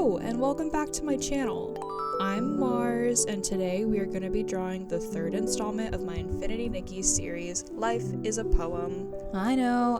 Hello and welcome back to my channel. I'm Mars and today we are going to be drawing the third installment of my Infinity Nikki series, Life is a Poem. I know,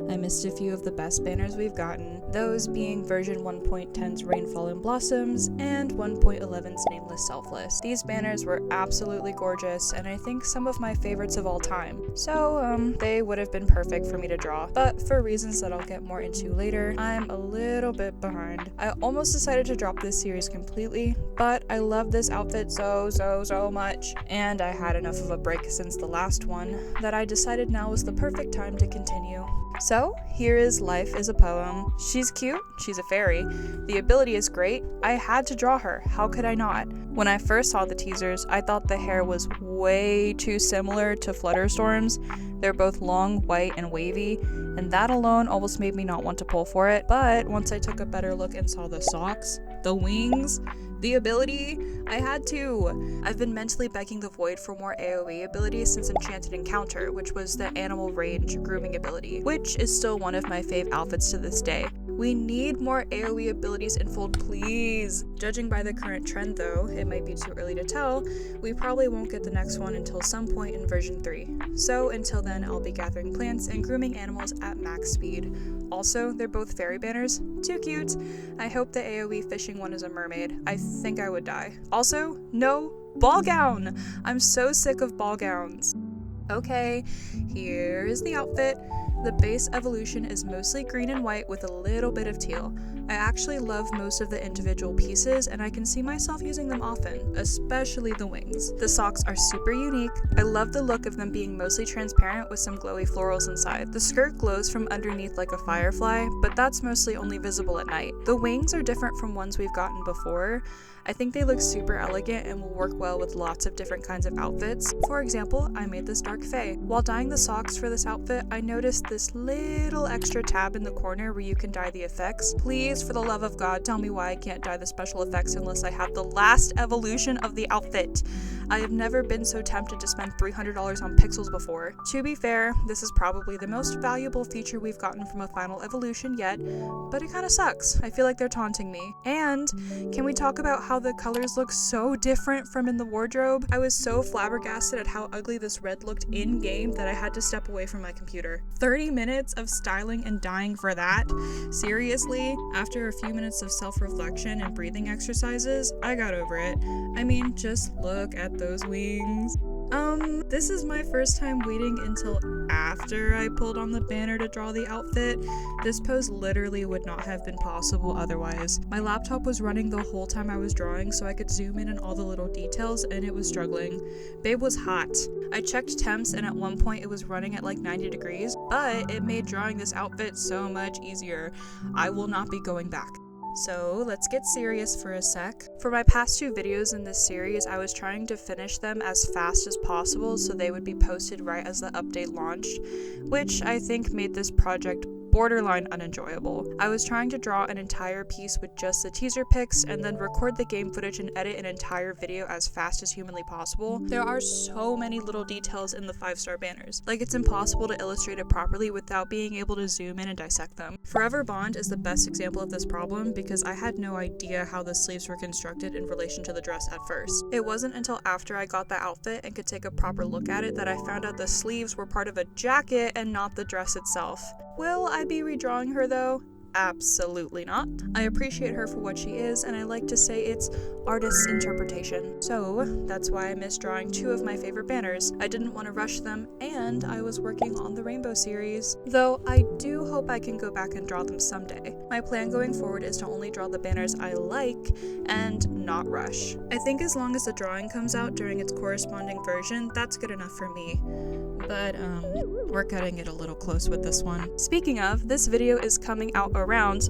I missed a few of the best banners we've gotten, those being version 1.10's Rainfall and Blossoms and 1.11's Nameless Selfless. These banners were absolutely gorgeous and I think some of my favorites of all time, so they would have been perfect for me to draw, but for reasons that I'll get more into later, I'm a little bit behind. I almost decided to drop this series completely, but I love this outfit so much, and I had enough of a break since the last one that I decided now was the perfect time to continue. So here is Life is a Poem. She's cute, she's a fairy, the ability is great, I had to draw her, how could I not? When I first saw the teasers, I thought the hair was way too similar to Flutterstorm's. They're both long, white, and wavy, and that alone almost made me not want to pull for it, but once I took a better look and saw the socks, the wings, the ability, I had to. I've been mentally begging the Void for more AoE abilities since Enchanted Encounter, which was the animal range grooming ability, which is still one of my fave outfits to this day. We need more AoE abilities in Fold, please. Judging by the current trend though, it might be too early to tell, we probably won't get the next one until some point in version 3. So until then, I'll be gathering plants and grooming animals at max speed. Also, they're both fairy banners, too cute. I hope the AoE fishing one is a mermaid. I think I would die. Also, no ball gown! I'm so sick of ball gowns. Okay, here is the outfit. The base evolution is mostly green and white with a little bit of teal. I actually love most of the individual pieces and I can see myself using them often, especially the wings. The socks are super unique. I love the look of them being mostly transparent with some glowy florals inside. The skirt glows from underneath like a firefly, but that's mostly only visible at night. The wings are different from ones we've gotten before. I think they look super elegant and will work well with lots of different kinds of outfits. For example, I made this dark fae. While dyeing the socks for this outfit, I noticed this little extra tab in the corner where you can dye the effects. Please, for the love of God, tell me why I can't dye the special effects unless I have the last evolution of the outfit. I have never been so tempted to spend $300 on pixels before. To be fair, this is probably the most valuable feature we've gotten from a final evolution yet, but it kinda sucks. I feel like they're taunting me. And can we talk about how the colors look so different from in the wardrobe? I was so flabbergasted at how ugly this red looked in-game that I had to step away from my computer. 30 minutes of styling and dyeing for that? Seriously? After a few minutes of self-reflection and breathing exercises, I got over it. I mean, just look at those wings. This is my first time waiting until after I pulled on the banner to draw the outfit. This pose literally would not have been possible otherwise. My laptop was running the whole time I was drawing so I could zoom in on all the little details and it was struggling. Babe was hot. I checked temps and at one point it was running at like 90 degrees, but it made drawing this outfit so much easier. I will not be going back. So let's get serious for a sec. For my past 2 videos in this series, I was trying to finish them as fast as possible so they would be posted right as the update launched, which I think made this project borderline unenjoyable. I was trying to draw an entire piece with just the teaser pics and then record the game footage and edit an entire video as fast as humanly possible. There are so many little details in the 5-star banners. Like, it's impossible to illustrate it properly without being able to zoom in and dissect them. Forever Bond is the best example of this problem because I had no idea how the sleeves were constructed in relation to the dress at first. It wasn't until after I got the outfit and could take a proper look at it that I found out the sleeves were part of a jacket and not the dress itself. Will I be redrawing her though? Absolutely not. I appreciate her for what she is, and I like to say it's artist's interpretation. So that's why I missed drawing 2 of my favorite banners. I didn't want to rush them, and I was working on the Rainbow series. Though I do hope I can go back and draw them someday. My plan going forward is to only draw the banners I like and not rush. I think as long as the drawing comes out during its corresponding version, that's good enough for me. But we're cutting it a little close with this one. Speaking of, this video is coming out around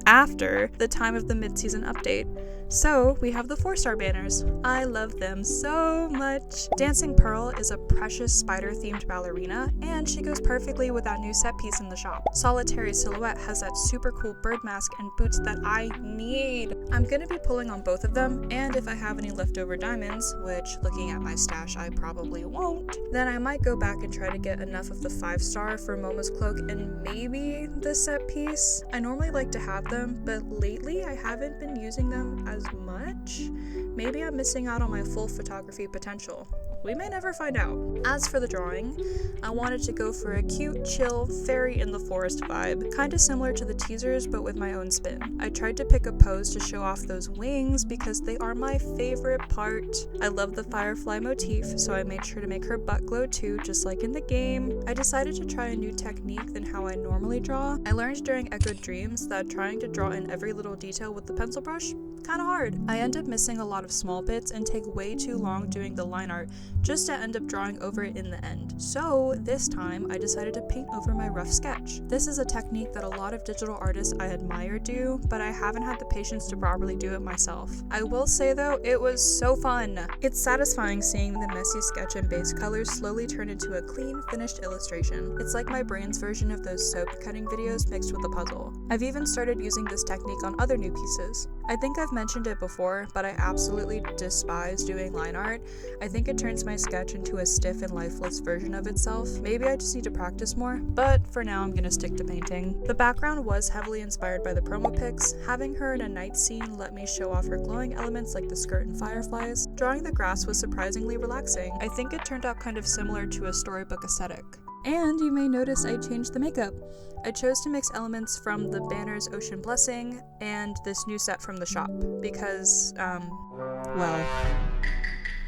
after the time of the mid-season update. So we have the 4-star banners. I love them so much. Dancing Pearl is a precious spider-themed ballerina, and she goes perfectly with that new set piece in the shop. Solitary Silhouette has that super cool bird mask and boots that I need. I'm gonna be pulling on both of them, and if I have any leftover diamonds, which looking at my stash I probably won't, then I might go back and try to get enough of the 5-star for Momo's cloak and maybe the set piece. I normally like to have them, but lately I haven't been using them as much. Maybe I'm missing out on my full photography potential. We may never find out. As for the drawing, I wanted to go for a cute, chill, fairy in the forest vibe, kinda similar to the teasers but with my own spin. I tried to pick a pose to show off those wings because they are my favorite part. I love the firefly motif, so I made sure to make her butt glow too, just like in the game. I decided to try a new technique than how I normally draw. I learned during Echoed Dreams that trying to draw in every little detail with the pencil brush, kinda hard. I end up missing a lot of small bits and take way too long doing the line art, just to end up drawing over it in the end. So this time I decided to paint over my rough sketch. This is a technique that a lot of digital artists I admire do, but I haven't had the patience to properly do it myself. I will say though, it was so fun. It's satisfying seeing the messy sketch and base colors slowly turn into a clean, finished illustration. It's like my brain's version of those soap cutting videos mixed with a puzzle. I've even started using this technique on other new pieces. I think I've mentioned it before, but I absolutely despise doing line art. I think it turns my sketch into a stiff and lifeless version of itself. Maybe I just need to practice more, but for now I'm gonna stick to painting. The background was heavily inspired by the promo pics. Having her in a night scene let me show off her glowing elements like the skirt and fireflies. Drawing the grass was surprisingly relaxing. I think it turned out kind of similar to a storybook aesthetic. And you may notice I changed the makeup. I chose to mix elements from the banner's Ocean Blessing and this new set from the shop because, well,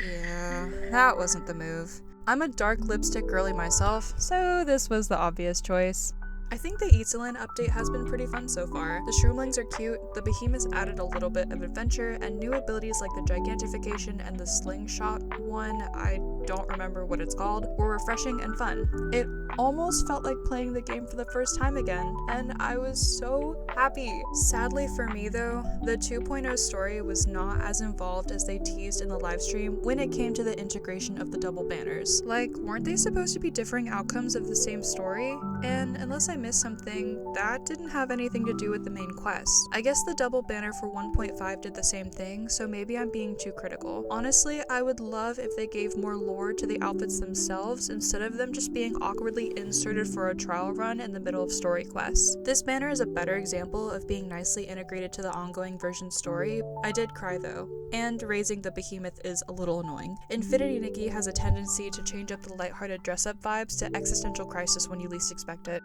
yeah, that wasn't the move. I'm a dark lipstick girly myself, so this was the obvious choice. I think the Eatzelin update has been pretty fun so far. The Shroomlings are cute, the Behemoths added a little bit of adventure, and new abilities like the Gigantification and the Slingshot one, I don't remember what it's called, were refreshing and fun. It almost felt like playing the game for the first time again, and I was so happy. Sadly for me though, the 2.0 story was not as involved as they teased in the livestream when it came to the integration of the double banners. Like, weren't they supposed to be differing outcomes of the same story? And unless I missed something, that didn't have anything to do with the main quest. I guess the double banner for 1.5 did the same thing, so maybe I'm being too critical. Honestly, I would love if they gave more lore to the outfits themselves instead of them just being awkwardly inserted for a trial run in the middle of story quests. This banner is a better example of being nicely integrated to the ongoing version story. I did cry though, and raising the behemoth is a little annoying. Infinity Nikki has a tendency to change up the lighthearted dress-up vibes to existential crisis when you least expect it.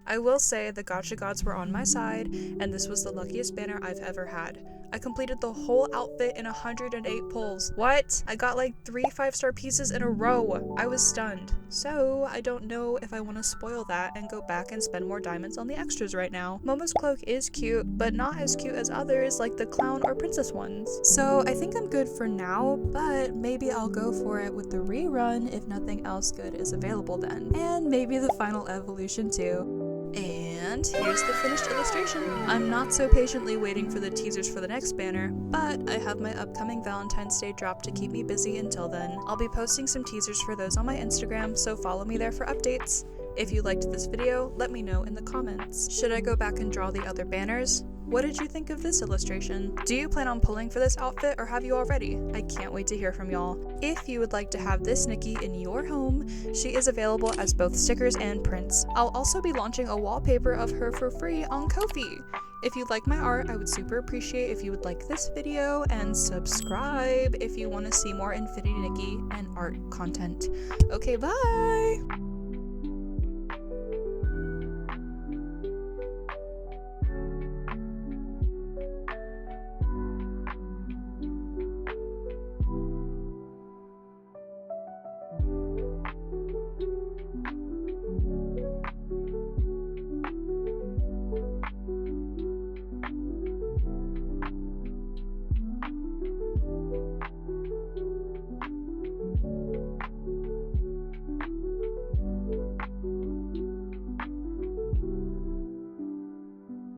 I will say the gacha gods were on my side, and this was the luckiest banner I've ever had. I completed the whole outfit in 108 pulls. What? I got like 3 5-star pieces in a row. I was stunned. So I don't know if I want to spoil that and go back and spend more diamonds on the extras right now. Momo's cloak is cute, but not as cute as others like the clown or princess ones. So I think I'm good for now, but maybe I'll go for it with the rerun if nothing else good is available then. And maybe the final evolution too. And here's the finished illustration. I'm not so patiently waiting for the teasers for the next banner, but I have my upcoming Valentine's Day drop to keep me busy until then. I'll be posting some teasers for those on my Instagram, so follow me there for updates. If you liked this video, let me know in the comments. Should I go back and draw the other banners? What did you think of this illustration? Do you plan on pulling for this outfit or have you already? I can't wait to hear from y'all. If you would like to have this Nikki in your home, she is available as both stickers and prints. I'll also be launching a wallpaper of her for free on Ko-fi. If you like my art, I would super appreciate if you would like this video and subscribe if you want to see more Infinity Nikki and art content. Okay, bye!